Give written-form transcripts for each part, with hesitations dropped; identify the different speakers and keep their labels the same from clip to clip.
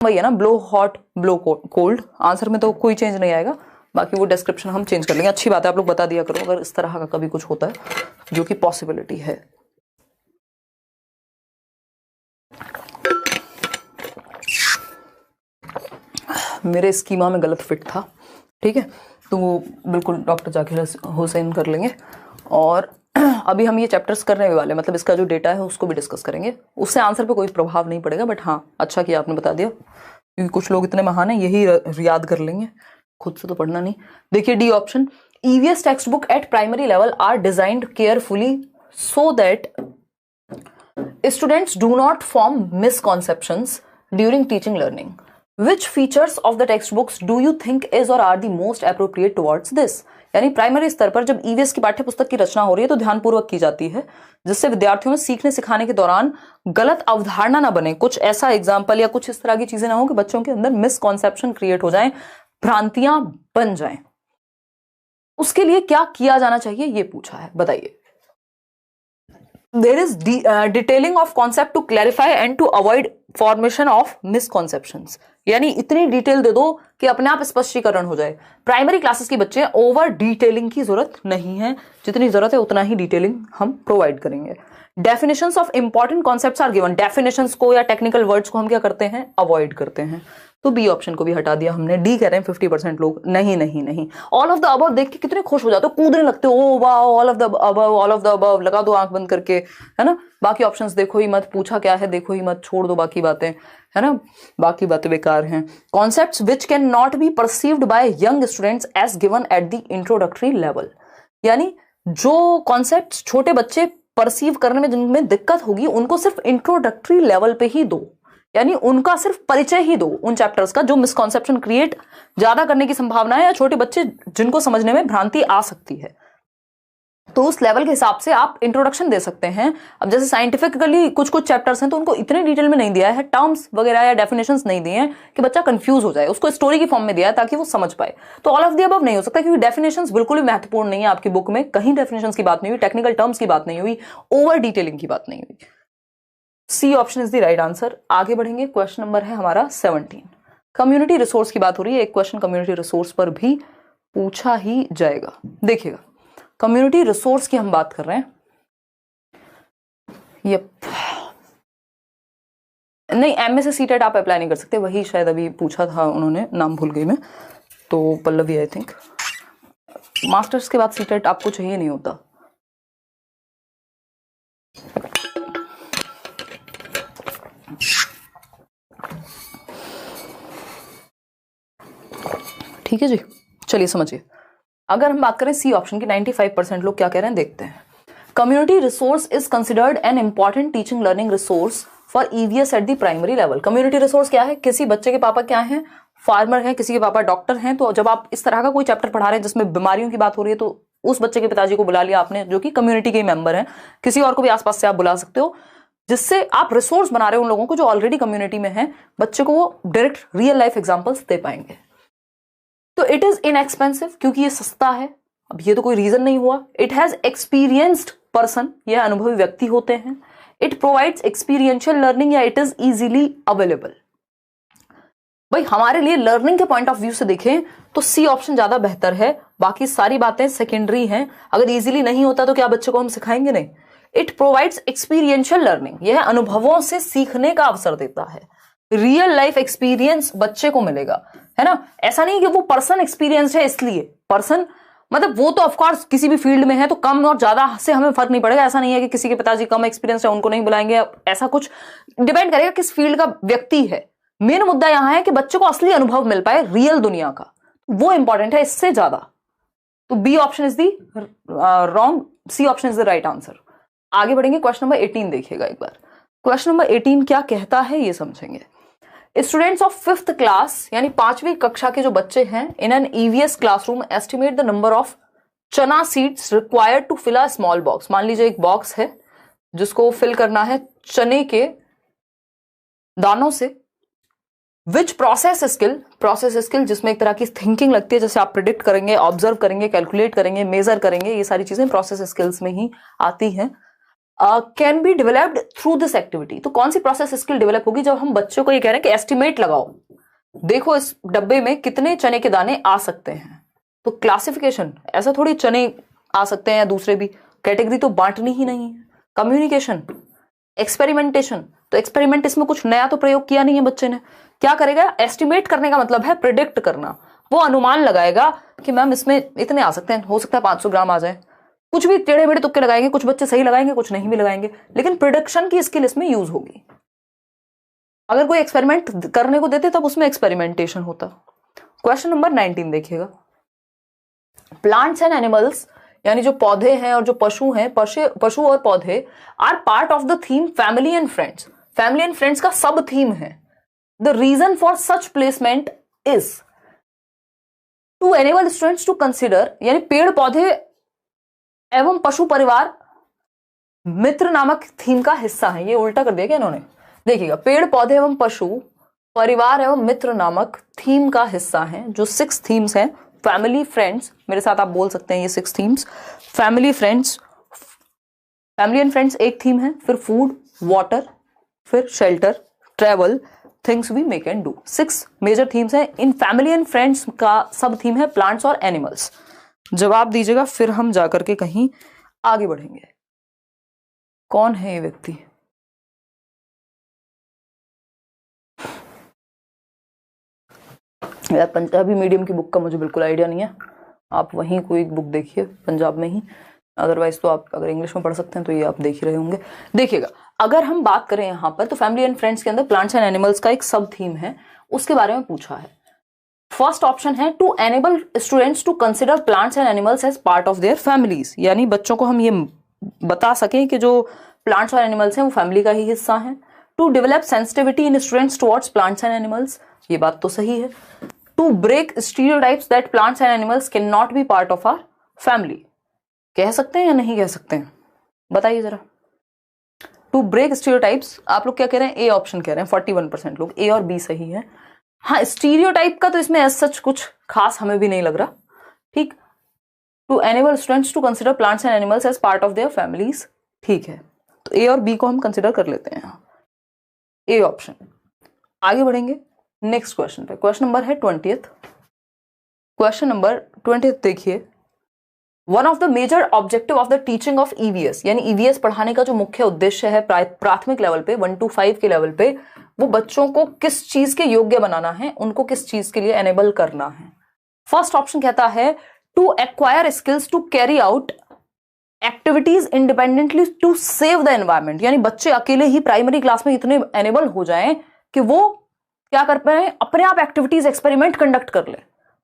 Speaker 1: वही है ना, blow hot blow cold, answer में तो कोई चेंज नहीं आएगा, बाकी वो डिस्क्रिप्शन हम चेंज कर लेंगे। अच्छी बात है, आप लोग बता दिया करो अगर इस तरह का कभी कुछ होता है, जो कि पॉसिबिलिटी है। मेरे स्कीमा में गलत फिट था, ठीक है, तो वो बिल्कुल डॉक्टर जाकिर हुसैन कर लेंगे। और अभी हम ये चैप्टर्स करने वाले, मतलब इसका जो डेटा है उसको भी डिस्कस करेंगे, उससे आंसर पे कोई प्रभाव नहीं पड़ेगा, बट हाँ अच्छा किया आपने बता दिया, क्योंकि कुछ लोग इतने महान हैं यही याद कर लेंगे, खुद से तो पढ़ना नहीं। देखिए D option, EVS text book at primary level are designed carefully so that students do not form misconceptions during teaching learning. Which features of the textbooks do you think is or are the most appropriate towards this? यानी primary स्तर पर जब EVS की पाठ्य पुस्तक की रचना हो रही है तो ध्यानपूर्वक की जाती है, जिससे विद्यार्थियों में सीखने सिखाने के दौरान गलत अवधारणा ना बने, कुछ ऐसा एग्जाम्पल या कुछ इस तरह की चीजें ना हो कि बच्चों के अंदर मिसकॉन्सेप्शन क्रिएट हो जाए, भ्रांतियां बन जाएं। उसके लिए क्या किया जाना चाहिए ये पूछा है, बताइए। There is detailing of concept to clarify and to avoid formation of misconceptions। यानी इतनी डिटेल दे दो कि अपने आप स्पष्टीकरण हो जाए। प्राइमरी क्लासेस के बच्चे ओवर डिटेलिंग की जरूरत नहीं है, जितनी जरूरत है उतना ही डिटेलिंग हम प्रोवाइड करेंगे। Definitions of important concepts are given, definitions को या टेक्निकल वर्ड्स को हम क्या करते हैं, अवॉइड करते हैं। तो बी ऑप्शन को भी हटा दिया हमने। डी कह रहे हैं 50% लोग नहीं नहीं नहीं। ऑल ऑफ द अबव देख के कितने खुश हो जाते हो, कूदने लगते हो, ओ वाह all of the above, all of the above, लगा दो आंख बंद करके, है ना। बाकी ऑप्शंस देखो ही मत, पूछा क्या है देखो ही मत, छोड़ दो बाकी बातें, है ना, बाकी बातें बेकार हैं। Concepts which can not be perceived by young students as given at the introductory level. यानी जो कॉन्सेप्ट्स छोटे बच्चे परसीव करने में जिनमें दिक्कत होगी उनको सिर्फ इंट्रोडक्टरी लेवल पे ही दो, यानी उनका सिर्फ परिचय ही दो उन चैप्टर्स का जो मिसकॉन्सेप्शन क्रिएट ज्यादा करने की संभावना है या छोटे बच्चे जिनको समझने में भ्रांति आ सकती है, तो उस लेवल के हिसाब से आप इंट्रोडक्शन दे सकते हैं। अब जैसे साइंटिफिकली कुछ कुछ चैप्टर्स हैं तो उनको इतने डिटेल में नहीं दिया है, टर्म्स वगैरह या डेफिनेशंस नहीं दिए हैं कि बच्चा कंफ्यूज हो जाए, उसको स्टोरी की फॉर्म में दिया है ताकि वो समझ पाए। तो ऑल ऑफ द अबव नहीं हो सकता, क्योंकि डेफिनेशंस बिल्कुल भी महत्वपूर्ण नहीं है आपकी बुक में, कहीं डेफिनेशंस की बात नहीं हुई, टेक्निकल टर्म्स की बात नहीं हुई, ओवर डिटेलिंग की बात नहीं हुई। C option is the right answer. आगे बढ़ेंगे, क्वेश्चन नंबर है हमारा 17। कम्युनिटी रिसोर्स की बात हो रही है, एक क्वेश्चन कम्युनिटी रिसोर्स पर भी पूछा ही जाएगा। देखिएगा, कम्युनिटी रिसोर्स की हम बात कर रहे हैं। यप, नहीं एमए से सीटेट आप अप्लाई नहीं कर सकते, वही शायद अभी पूछा था उन्होंने, नाम भूल गई मैं, तो पल्लवी आई थिंक। मास्टर्स के बाद सीटेट आपको चाहिए नहीं होता। ठीक है जी, चलिए समझिए। अगर हम बात करें सी ऑप्शन की, 95% लोग क्या कह रहे हैं देखते हैं। Community resource is considered an important teaching learning resource for EVS at the primary level. Community resource क्या है, किसी बच्चे के पापा क्या हैं, फार्मर हैं, किसी के पापा डॉक्टर हैं, तो जब आप इस तरह का कोई चैप्टर पढ़ा रहे हैं जिसमें बीमारियों की बात हो रही है तो उस बच्चे के पिताजी को बुला लिया आपने जो कि कम्युनिटी के मेंबर हैं, किसी और को भी आसपास से आप बुला सकते हो, जिससे आप रिसोर्स बना रहे हो उन लोगों को जो ऑलरेडी कम्युनिटी में है, बच्चे को वो डायरेक्ट रियल लाइफ एग्जाम्पल्स दे पाएंगे। तो इट इज इनएक्सपेंसिव, क्योंकि ये सस्ता है। अब ये तो कोई रीजन नहीं हुआ। इट हैज एक्सपीरियंस्ड पर्सन, ये अनुभवी व्यक्ति होते हैं। इट प्रोवाइड्स एक्सपीरियंशियल लर्निंग, या इट इज इजीली अवेलेबल। भाई हमारे लिए लर्निंग के पॉइंट ऑफ व्यू से देखें तो सी ऑप्शन ज्यादा बेहतर है, बाकी सारी बातें सेकेंडरी हैं। अगर इजीली नहीं होता तो क्या बच्चे को हम सिखाएंगे? नहीं। इट प्रोवाइड्स एक्सपीरियंशियल लर्निंग, यह अनुभवों से सीखने का अवसर देता है। रियल लाइफ एक्सपीरियंस बच्चे को मिलेगा, है ना। ऐसा नहीं कि वो पर्सन एक्सपीरियंस है इसलिए, पर्सन मतलब वो तो ऑफकोर्स किसी भी फील्ड में है तो कम और ज्यादा से हमें फर्क नहीं पड़ेगा। ऐसा नहीं है कि किसी के पिताजी कम एक्सपीरियंस है उनको नहीं बुलाएंगे, ऐसा कुछ डिपेंड करेगा किस फील्ड का व्यक्ति है। मेन मुद्दा यहां है कि बच्चे को असली अनुभव मिल पाए रियल दुनिया का, वो इंपॉर्टेंट है इससे ज्यादा। तो B option is the wrong, C option is the right answer. आगे बढ़ेंगे, क्वेश्चन नंबर 18 देखिएगा एक बार। क्वेश्चन नंबर 18 क्या कहता है ये समझेंगे। स्टूडेंट्स ऑफ 5th क्लास यानी 5वीं कक्षा के जो बच्चे हैं, in an EVS classroom estimate the number of chana seeds required to fill a small box. मान लीजिए एक बॉक्स है जिसको फिल करना है चने के दानों से। विच प्रोसेस स्किल जिसमें एक तरह की थिंकिंग लगती है, जैसे आप प्रिडिक्ट करेंगे, ऑब्जर्व करेंगे, कैलकुलेट करेंगे, मेजर करेंगे, ये सारी चीजें प्रोसेस स्किल्स में ही आती हैं। Can be developed through this activity. तो कौन सी प्रोसेस स्किल डेवलप होगी जब हम बच्चों को ये कह रहे हैं कि एस्टिमेट लगाओ, देखो इस डब्बे में कितने चने के दाने आ सकते हैं। तो क्लासिफिकेशन, ऐसा थोड़ी चने आ सकते हैं या दूसरे भी, कैटेगरी तो बांटनी ही नहीं है। कम्युनिकेशन, एक्सपेरिमेंटेशन, तो एक्सपेरिमेंट, इसमें कुछ नया तो प्रयोग किया नहीं है बच्चे ने। क्या करेगा, एस्टिमेट करने का मतलब है प्रिडिक्ट करना, वो अनुमान लगाएगा कि मैम इसमें इतने आ सकते हैं, हो सकता है 500 ग्राम आ जाए। कुछ भी टेढ़े मेढ़े तुक्के लगाएंगे, कुछ बच्चे सही लगाएंगे, कुछ नहीं भी लगाएंगे, लेकिन प्रिडिक्शन की स्किल इसमें यूज होगी। अगर कोई एक्सपेरिमेंट करने को देते तब उसमें एक्सपेरिमेंटेशन होता। क्वेश्चन नंबर 19 देखिएगा। प्लांट्स एंड एनिमल्स, यानी जो पौधे हैं और जो पशु हैं, पशु और पौधे are part of the theme family and friends. Family and friends का सब थीम है। The reason for such placement is to enable students to consider, यानी पेड़ पौधे एवं पशु परिवार मित्र नामक थीम का हिस्सा है। ये उल्टा कर दिया क्या इन्होंने, देखिएगा, पेड़ पौधे एवं पशु परिवार एवं मित्र नामक थीम का हिस्सा है। जो 6 थीम्स हैं, फैमिली फ्रेंड्स, मेरे साथ आप बोल सकते हैं ये 6 themes. Family friends, family and friends एक थीम है, फिर फूड, वाटर, फिर shelter, travel, things we make and do. 6 major themes हैं। इन फैमिली एंड फ्रेंड्स का सब थीम है प्लांट्स और एनिमल्स। जवाब दीजिएगा, फिर हम जाकर के कहीं आगे बढ़ेंगे। कौन है ये व्यक्ति? यार पंजाबी मीडियम की बुक का मुझे बिल्कुल आइडिया नहीं है, आप वहीं कोई बुक देखिए पंजाब में ही, अदरवाइज तो आप अगर इंग्लिश में पढ़ सकते हैं तो ये आप देख ही रहे होंगे। देखिएगा, अगर हम बात करें यहाँ पर तो फैमिली एंड फ्रेंड्स के अंदर प्लांट्स एंड एनिमल्स का एक सब थीम है, उसके बारे में पूछा है। फर्स्ट ऑप्शन है to enable students to consider plants and animals as part of their families, यानी बच्चों को हम ये बता सकें कि जो प्लांट्स और एनिमल्स हैं वो फैमिली का ही हिस्सा है। To develop sensitivity in students towards plants and animals, ये बात तो सही है। To break stereotypes that plants and animals can not be part of our family, कह सकते हैं या नहीं कह सकते हैं, बताइए जरा। टू ब्रेक स्टीरियोटाइप्स, आप लोग क्या कह रहे हैं, ए ऑप्शन कह रहे हैं, 41% लोग, ए और बी सही है। हाँ, स्टीरियोटाइप का तो इसमें एज सच कुछ खास हमें भी नहीं लग रहा, ठीक। To enable students to consider plants and animals as part of their families, ठीक है, तो ए और बी को हम कंसिडर कर लेते हैं, ए ऑप्शन। आगे बढ़ेंगे नेक्स्ट क्वेश्चन पे। क्वेश्चन नंबर है 20th। क्वेश्चन नंबर 20th देखिए। One of the major objective of the teaching of EVS, यानी ईवीएस पढ़ाने का जो मुख्य उद्देश्य है प्राथमिक लेवल पे 1 to 5 के लेवल पे, वो बच्चों को किस चीज के योग्य बनाना है, उनको किस चीज के लिए एनेबल करना है। फर्स्ट ऑप्शन कहता है to acquire skills to carry out activities independently to save the environment, यानी बच्चे अकेले ही प्राइमरी क्लास में इतने एनेबल हो जाएं कि वो क्या कर पाए, अपने आप एक्टिविटीज एक्सपेरिमेंट कंडक्ट कर ले।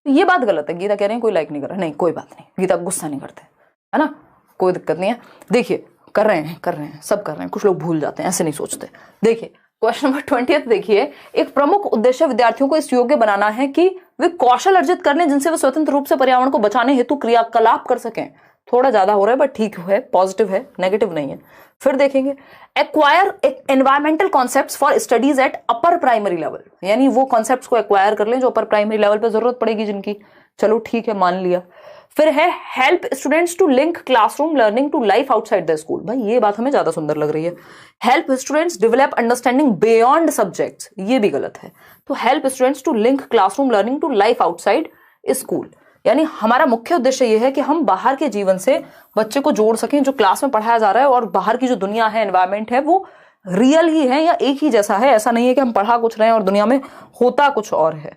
Speaker 1: तो ये बात गलत है। गीता कह रहे हैं कोई लाइक नहीं कर रहा, नहीं कोई बात नहीं, गीता गुस्सा नहीं करते, है ना, कोई दिक्कत नहीं है। देखिए कर रहे हैं, सब कर रहे हैं, कुछ लोग भूल जाते हैं, ऐसे नहीं सोचते। देखिए क्वेश्चन नंबर 20 देखिए। एक प्रमुख उद्देश्य विद्यार्थियों को इस योग्य बनाना है कि वे कौशल अर्जित कर लें जिनसे वे स्वतंत्र रूप से पर्यावरण को बचाने हेतु क्रियाकलाप कर सकें। थोड़ा ज्यादा हो रहा है बट ठीक है, पॉजिटिव है, नेगेटिव नहीं है। फिर देखेंगे acquire environmental concepts for studies at upper primary level, यानी वो कॉन्सेप्ट्स को एक्वायर कर लें जो अपर प्राइमरी लेवल पे जरूरत पड़ेगी जिनकी, चलो ठीक है मान लिया। फिर है help students to link classroom learning to life outside the school, भाई ये बात हमें ज्यादा सुंदर लग रही है। Help students develop understanding beyond subjects, ये भी गलत है। तो help students to link classroom learning to life outside school, यानी हमारा मुख्य उद्देश्य यह है कि हम बाहर के जीवन से बच्चे को जोड़ सकें, जो क्लास में पढ़ाया जा रहा है और बाहर की जो दुनिया है, एनवायरमेंट है, वो रियल ही है या एक ही जैसा है, ऐसा नहीं है कि हम पढ़ा कुछ रहे हैं और दुनिया में होता कुछ और है।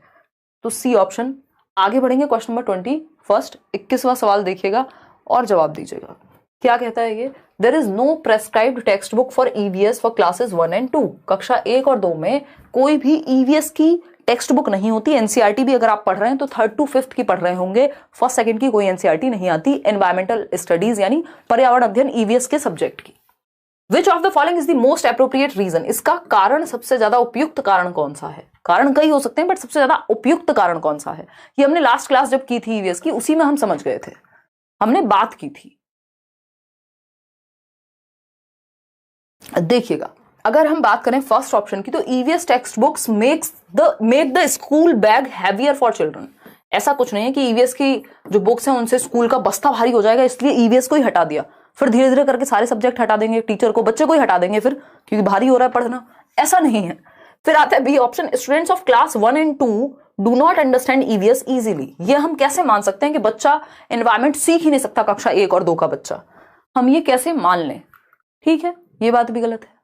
Speaker 1: तो सी ऑप्शन। आगे बढ़ेंगे क्वेश्चन नंबर 21, 21वां सवाल देखिएगा और जवाब दीजिएगा। क्या कहता है ये, there is no prescribed text book for EVS for classes 1 and 2, कक्षा 1 और 2 में कोई भी ईवीएस की टेक्स्ट बुक नहीं होती। एनसीईआरटी भी अगर आप पढ़ रहे हैं तो 3rd to 5th की पढ़ रहे होंगे, 1st 2nd की कोई एनसीईआरटी नहीं आती। एनवायरमेंटल स्टडीज यानी पर्यावरण अध्ययन ईवीएस के सब्जेक्ट की। Which of the following is the most appropriate reason, इसका कारण, सबसे ज्यादा उपयुक्त कारण कौन सा है। कारण कई हो सकते हैं बट सबसे ज्यादा उपयुक्त कारण कौन सा है, ये हमने लास्ट क्लास जब की थी ईवीएस की, उसी में हम समझ गए थे, हमने बात की थी। देखिएगा अगर हम बात करें फर्स्ट ऑप्शन की, तो EVS text books make the school bag heavier for children. ऐसा कुछ नहीं है कि ईवीएस की जो बुक्स हैं उनसे स्कूल का बस्ता भारी हो जाएगा इसलिए ईवीएस को ही हटा दिया, फिर धीरे धीरे करके सारे सब्जेक्ट हटा देंगे, टीचर को, बच्चे को ही हटा देंगे फिर, क्योंकि भारी हो रहा है पढ़ना। ऐसा नहीं है। फिर आता है B option, students of class 1 and 2 do not understand EVS easily. ये हम कैसे मान सकते हैं कि बच्चा एनवायरमेंट सीख ही नहीं सकता, कक्षा 1 और 2 का बच्चा, हम ये कैसे मान लें? ठीक है, ये बात भी गलत है।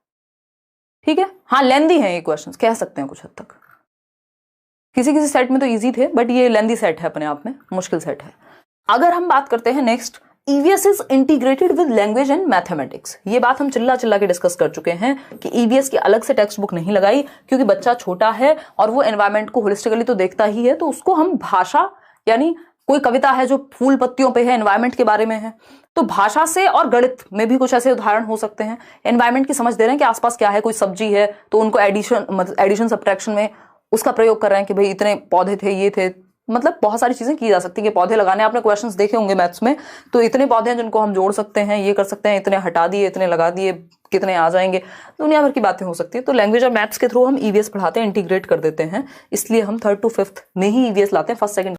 Speaker 1: ठीक है, हाँ लेंदी है ये क्वेश्चंस, कह सकते हैं कुछ हद तक, किसी किसी सेट में तो इजी थे, बट ये लेंदी सेट है, अपने आप में मुश्किल सेट है। अगर हम बात करते हैं next, EVS is integrated with language and mathematics. ये बात हम चिल्ला चिल्ला के डिस्कस कर चुके हैं कि ईवीएस की अलग से टेक्स्ट बुक नहीं लगाई, क्योंकि बच्चा छोटा है और वो एनवायरमेंट को होलिस्टिकली तो देखता ही है, तो उसको हम भाषा, यानी कोई कविता है जो फूल पत्तियों पे है, एनवायरमेंट के बारे में है, तो भाषा से और गणित में भी कुछ ऐसे उदाहरण हो सकते हैं। एनवायरमेंट की समझ दे रहे हैं कि आसपास क्या है, कोई सब्जी है तो उनको एडिशन सब्ट्रैक्शन में उसका प्रयोग कर रहे हैं कि भाई इतने पौधे थे, ये थे, मतलब बहुत सारी चीजें की जा सकती है कि पौधे लगाने, आपने क्वेश्चंस देखे होंगे मैथ्स में, तो इतने पौधे हैं जिनको हम जोड़ सकते हैं, ये कर सकते हैं, इतने हटा दिए, इतने लगा दिए, कितने आ जाएंगे, दुनिया भर की बातें हो सकती है। तो लैंग्वेज और मैथ्स के थ्रू हम ईवीएस पढ़ाते हैं, इंटीग्रेट कर देते हैं, इसलिए हम 3rd to 5th में ही ईवीएस लाते हैं, 1st 2nd